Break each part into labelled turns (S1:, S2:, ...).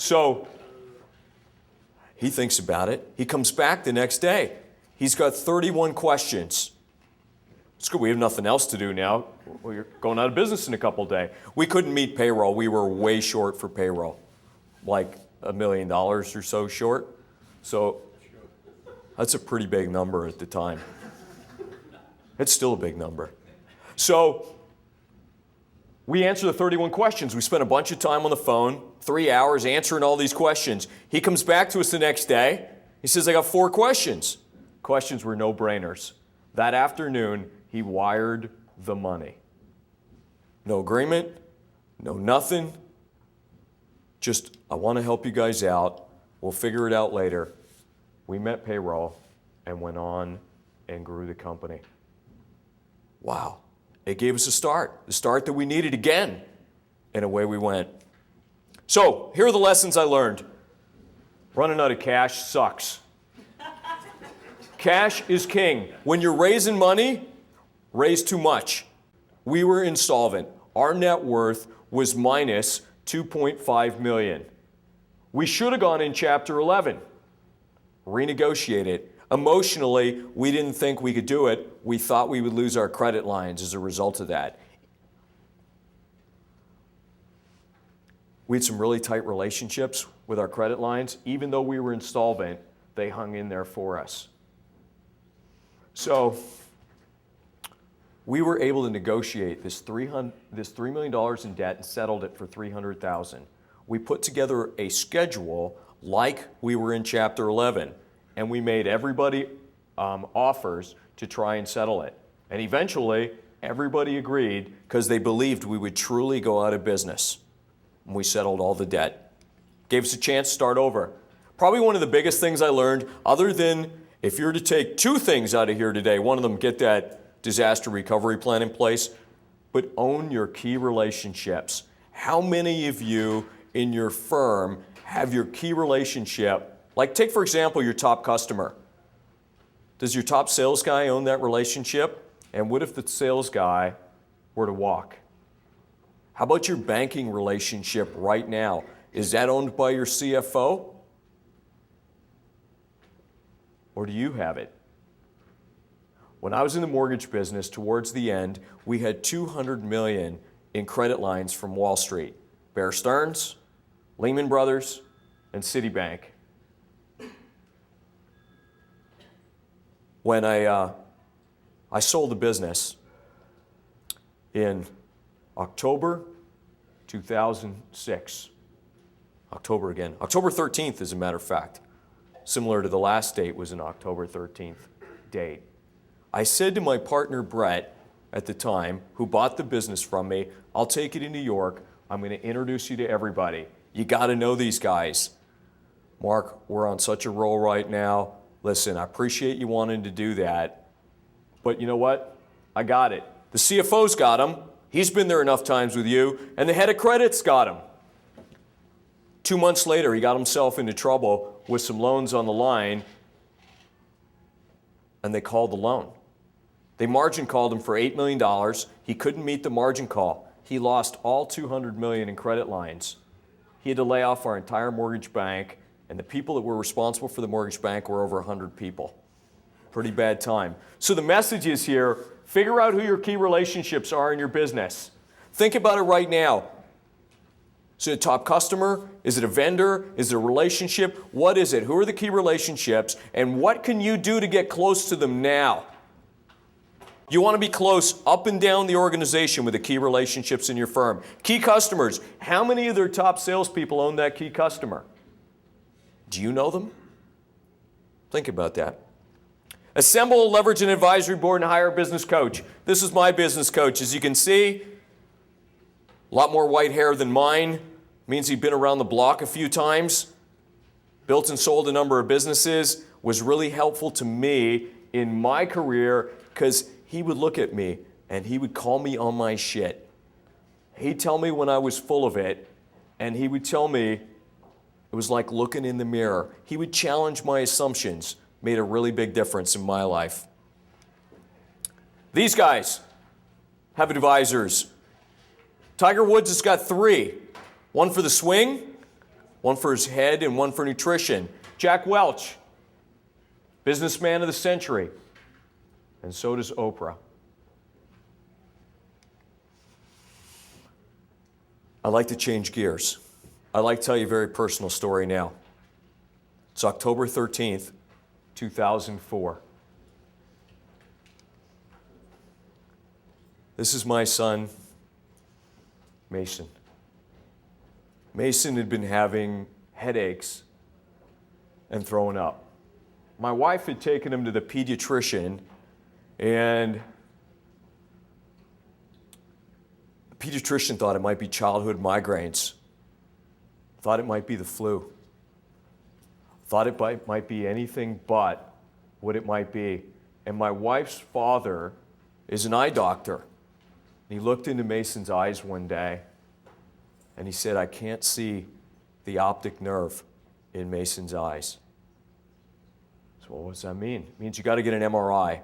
S1: So he thinks about it. He comes back the next day. He's got 31 questions. It's good. We have nothing else to do now. We're going out of business in a couple of days. We couldn't meet payroll. We were way short for payroll, like $1 million or so short. So that's a pretty big number at the time. It's still a big number. So we answer the 31 questions. We spent a bunch of time on the phone, 3 hours answering all these questions. He comes back to us the next day. He says, I got 4 questions. Questions were no-brainers. That afternoon, he wired the money. No agreement, no nothing. Just, I want to help you guys out. We'll figure it out later. We met payroll and went on and grew the company. Wow. It gave us the start that we needed again. And away we went. So, here are the lessons I learned. Running out of cash sucks. Cash is king. When you're raising money, raise too much. We were insolvent. Our net worth was minus $2.5 million. We should have gone in Chapter 11. Renegotiate it. Emotionally, we didn't think we could do it. We thought we would lose our credit lines as a result of that. We had some really tight relationships with our credit lines. Even though we were insolvent, they hung in there for us. So we were able to negotiate this $3 million in debt and settled it for $300,000. We put together a schedule like we were in Chapter 11, and we made everybody offers to try and settle it. And eventually, everybody agreed because they believed we would truly go out of business. And we settled all the debt. Gave us a chance to start over. Probably one of the biggest things I learned, other than if you're to take 2 things out of here today, one of them, get that disaster recovery plan in place, but own your key relationships. How many of you in your firm have your key relationship? Like, take, for example, your top customer. Does your top sales guy own that relationship? And what if the sales guy were to walk? How about your banking relationship right now? Is that owned by your CFO? Or do you have it? When I was in the mortgage business, towards the end, we had $200 million in credit lines from Wall Street. Bear Stearns, Lehman Brothers, and Citibank. When I sold the business in October 2006. October again. October 13th, as a matter of fact. Similar to the last date was an October 13th date. I said to my partner, Brett, at the time, who bought the business from me, I'll take it to New York. I'm going to introduce you to everybody. You got to know these guys. Mark, we're on such a roll right now. Listen, I appreciate you wanting to do that. But you know what? I got it. The CFO's got him. He's been there enough times with you. And the head of credit's got him. 2 months later, he got himself into trouble with some loans on the line, and they called the loan. They margin called him for $8 million. He couldn't meet the margin call. He lost all $200 million in credit lines. He had to lay off our entire mortgage bank, and the people that were responsible for the mortgage bank were over 100 people. Pretty bad time. So the message is here, figure out who your key relationships are in your business. Think about it right now. Is it a top customer? Is it a vendor? Is it a relationship? What is it? Who are the key relationships? And what can you do to get close to them now? You want to be close up and down the organization with the key relationships in your firm. Key customers. How many of their top salespeople own that key customer? Do you know them? Think about that. Assemble, leverage an advisory board, and hire a business coach. This is my business coach. As you can see, a lot more white hair than mine. Means he'd been around the block a few times. Built and sold a number of businesses. Was really helpful to me in my career because he would look at me and he would call me on my shit. He'd tell me when I was full of it, and he would tell me it was like looking in the mirror. He would challenge my assumptions. Made a really big difference in my life. These guys have advisors. Tiger Woods has got 3. One for the swing, one for his head and one for nutrition. Jack Welch, businessman of the century. And so does Oprah. I'd like to change gears. I'd like to tell you a very personal story now. It's October 13th, 2004. This is my son, Mason. Mason had been having headaches and throwing up. My wife had taken him to the pediatrician, and the pediatrician thought it might be childhood migraines, thought it might be the flu, thought it might be anything but what it might be. And my wife's father is an eye doctor. He looked into Mason's eyes one day, and he said, I can't see the optic nerve in Mason's eyes. So what does that mean? It means you got to get an MRI.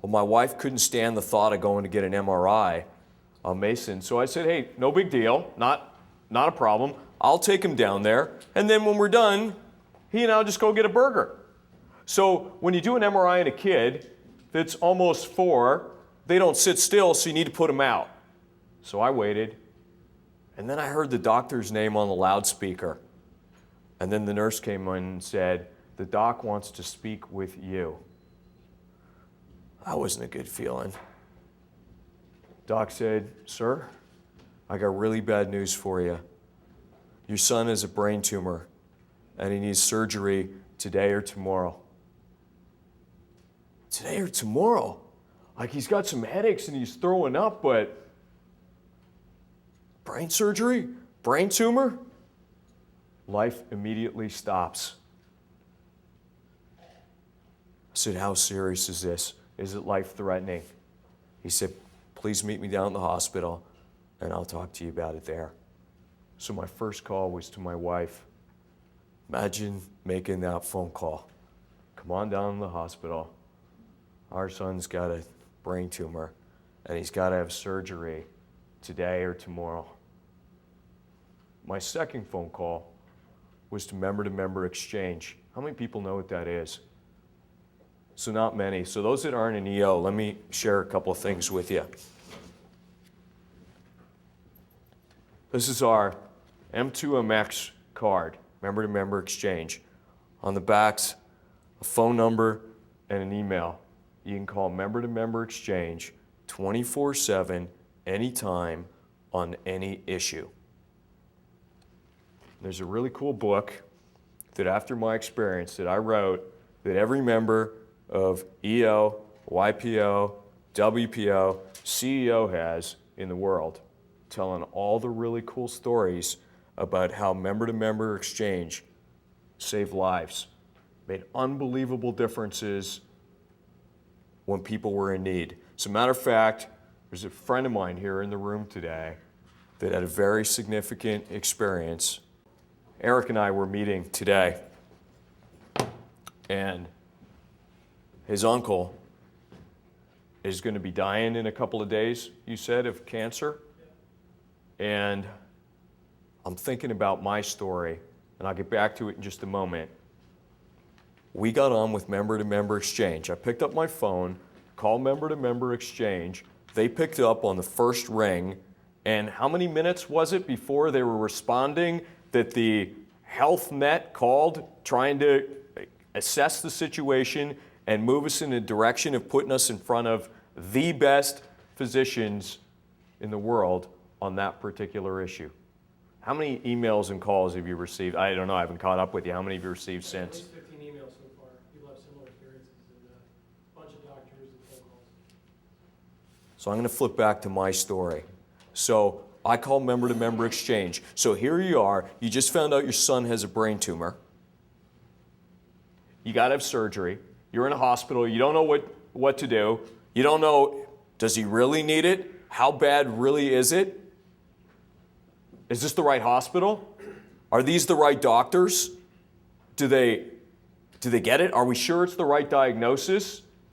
S1: Well, my wife couldn't stand the thought of going to get an MRI on Mason, so I said, hey, no big deal, not a problem. I'll take him down there, and then when we're done, he and I'll just go get a burger. So when you do an MRI on a kid that's almost 4, they don't sit still, so you need to put them out. So I waited, and then I heard the doctor's name on the loudspeaker. And then the nurse came in and said, the doc wants to speak with you. That wasn't a good feeling. Doc said, sir, I got really bad news for you. Your son has a brain tumor, and he needs surgery today or tomorrow. Today or tomorrow? Like, he's got some headaches and he's throwing up, but brain surgery? Brain tumor? Life immediately stops. I said, how serious is this? Is it life-threatening? He said, please meet me down at the hospital and I'll talk to you about it there. So my first call was to my wife. Imagine making that phone call. Come on down to the hospital. Our son's got a brain tumor, and he's got to have surgery today or tomorrow. My second phone call was to member exchange. How many people know what that is? So not many. So those that aren't in EO, let me share a couple of things with you. This is our M2MX card, member exchange. On the back's a phone number and an email. You can call member exchange 24/7, anytime, on any issue. There's a really cool book that, after my experience, that I wrote, that every member of EO, YPO, WPO, CEO has in the world, telling all the really cool stories about how member-to-member exchange saved lives, made unbelievable differences when people were in need. As a matter of fact, there's a friend of mine here in the room today that had a very significant experience. Eric and I were meeting today, and his uncle is going to be dying in a couple of days, you said, of cancer. And I'm thinking about my story, and I'll get back to it in just a moment. We got on with member-to-member exchange. I picked up my phone, called member-to-member exchange. They picked up on the first ring, and how many minutes was it before they were responding that the health net called, trying to assess the situation and move us in a direction of putting us in front of the best physicians in the world on that particular issue? How many emails and calls have you received? I don't know, I haven't caught up with you. How many have you received since?
S2: At least 15 emails so far. People have similar experiences, and a bunch of doctors and phone calls.
S1: So I'm going to flip back to my story. So I call member-to-member exchange. So here you are. You just found out your son has a brain tumor. You got to have surgery. You're in a hospital. You don't know what to do. You don't know, does he really need it? How bad really is it? Is this the right hospital? Are these the right doctors? Do they get it? Are we sure it's the right diagnosis?